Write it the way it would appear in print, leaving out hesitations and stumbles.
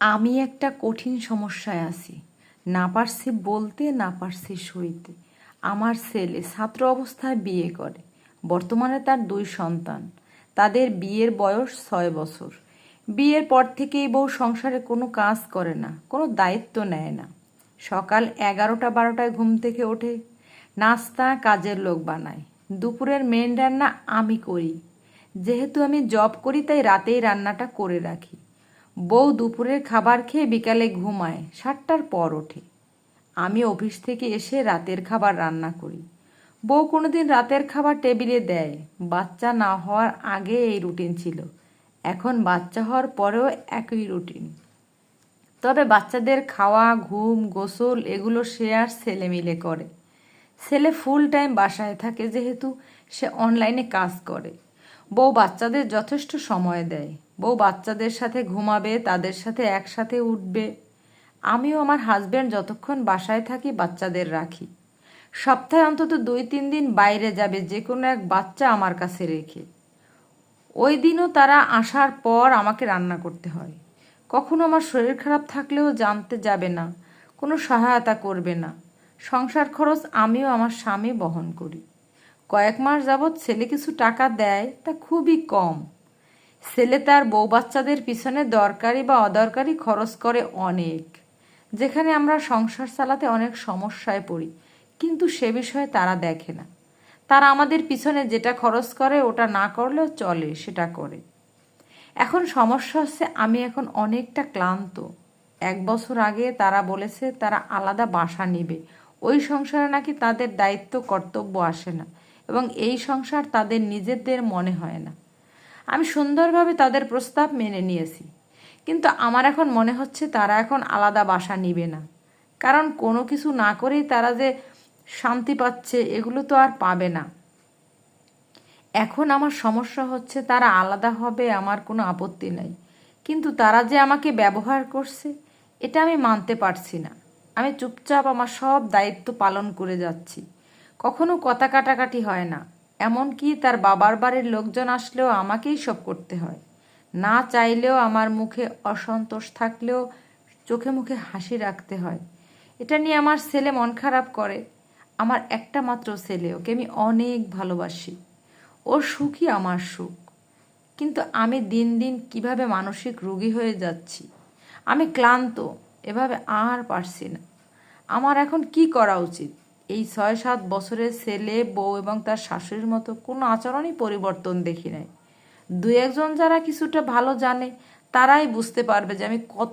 আমি একটা কঠিন সমস্যায় আছি। না পারছি বলতে, না পারছি সইতে। আমার ছেলে ছাত্র অবস্থায় বিয়ে করে। বর্তমানে তার 2 সন্তান। তাদের বিয়ের বয়স 6 বছর। বিয়ের পর থেকেই বউ সংসারে কোনো কাজ করে না, কোনো দায়িত্ব নেয় না। সকাল 11টা-12টায় ঘুম থেকে ওঠে, নাস্তা কাজের লোক বানায়। দুপুরের মেন রান্না আমি করি। যেহেতু আমি জব করি তাই রাতেই রান্নাটা করে রাখি। বউ দুপুরের খাবার খেয়ে বিকালে ঘুমায়, 7টার পর ওঠে। আমি অফিস থেকে এসে রাতের খাবার রান্না করি। বউ কোনোদিন রাতের খাবার টেবিলে দেয়। বাচ্চা না হওয়ার আগে এই রুটিন ছিল, এখন বাচ্চা হওয়ার পরেও একই রুটিন। তবে বাচ্চাদের খাওয়া, ঘুম, গোসল এগুলো সে আর ছেলে মিলে করে। ছেলে ফুল টাইম বাসায় থাকে যেহেতু সে অনলাইনে কাজ করে। বউ বাচ্চাদের যথেষ্ট সময় দেয়। বউ বাচ্চাদের সাথে ঘুমাবে, তাদের সাথে একসাথে উঠবে। আমিও আমার হাজব্যান্ড যতক্ষণ বাসায় থাকি বাচ্চাদের রাখি। সপ্তাহে অন্তত 2-3 দিন বাইরে যাবে যে কোনো এক বাচ্চা আমার কাছে রেখে। ওই দিনও তারা আসার পর আমাকে রান্না করতে হয়। কখনো আমার শরীর খারাপ থাকলেও জানতে যাবে না, কোনো সহায়তা করবে না। সংসার খরচ আমিও আমার স্বামী বহন করি। কয়েক মাস যাবৎ ছেলে কিছু টাকা দেয়, তা খুবই কম। ছেলে তার বউ বাচ্চাদের পিছনে দরকারি বা অদরকারি খরচ করে অনেক, যেখানে আমরা সংসার চালাতে অনেক সমস্যায় পড়ি, কিন্তু সে বিষয়ে তারা দেখে না। তারা আমাদের পিছনে যেটা খরচ করে ওটা না করলেও চলে, সেটা করে। এখন সমস্যা হচ্ছে আমি এখন অনেকটা ক্লান্ত। 1 বছর আগে তারা বলেছে তারা আলাদা বাসা নিবে। ওই সংসারে নাকি তাদের দায়িত্ব কর্তব্য আসে না এবং এই সংসার তাদের নিজেদের মনে হয় না। আমি সুন্দরভাবে তাদের প্রস্তাব মেনে নিয়েছি, কিন্তু আমার এখন মনে হচ্ছে তারা এখন আলাদা বাসা নিবে না। কারণ কোনো কিছু না করেই তারা যে শান্তি পাচ্ছে এগুলো তো আর পাবে না। এখন আমার সমস্যা হচ্ছে তারা আলাদা হবে, আমার কোনো আপত্তি নাই, কিন্তু তারা যে আমাকে ব্যবহার করছে এটা আমি মানতে পারছি না। আমি চুপচাপ আমার সব দায়িত্ব পালন করে যাচ্ছি। কখনো কথা কাটাকাটি হয় না, এমনকি তার বাবার বাড়ির লোকজন আসলেও আমাকেই সব করতে হয়। না চাইলেও আমার মুখে অসন্তোষ থাকলেও চোখে মুখে হাসি রাখতে হয়। এটা নিয়ে আমার ছেলে মন খারাপ করে। আমার একটা মাত্র ছেলে, ওকে আমি অনেক ভালোবাসি। ওর সুখই আমার সুখ। কিন্তু আমি দিন দিন কিভাবে মানসিক রোগী হয়ে যাচ্ছি। আমি ক্লান্ত, এভাবে আর পারছি না। আমার এখন কি করা উচিত? এই 6-7 বছরের ছেলে, বউ এবং তার শাশুড়ির মতো কোনো আচরণই পরিবর্তন দেখি নাই। 2-1 জন যারা কিছুটা ভালো জানে তারাই বুঝতে পারবে যে আমি কত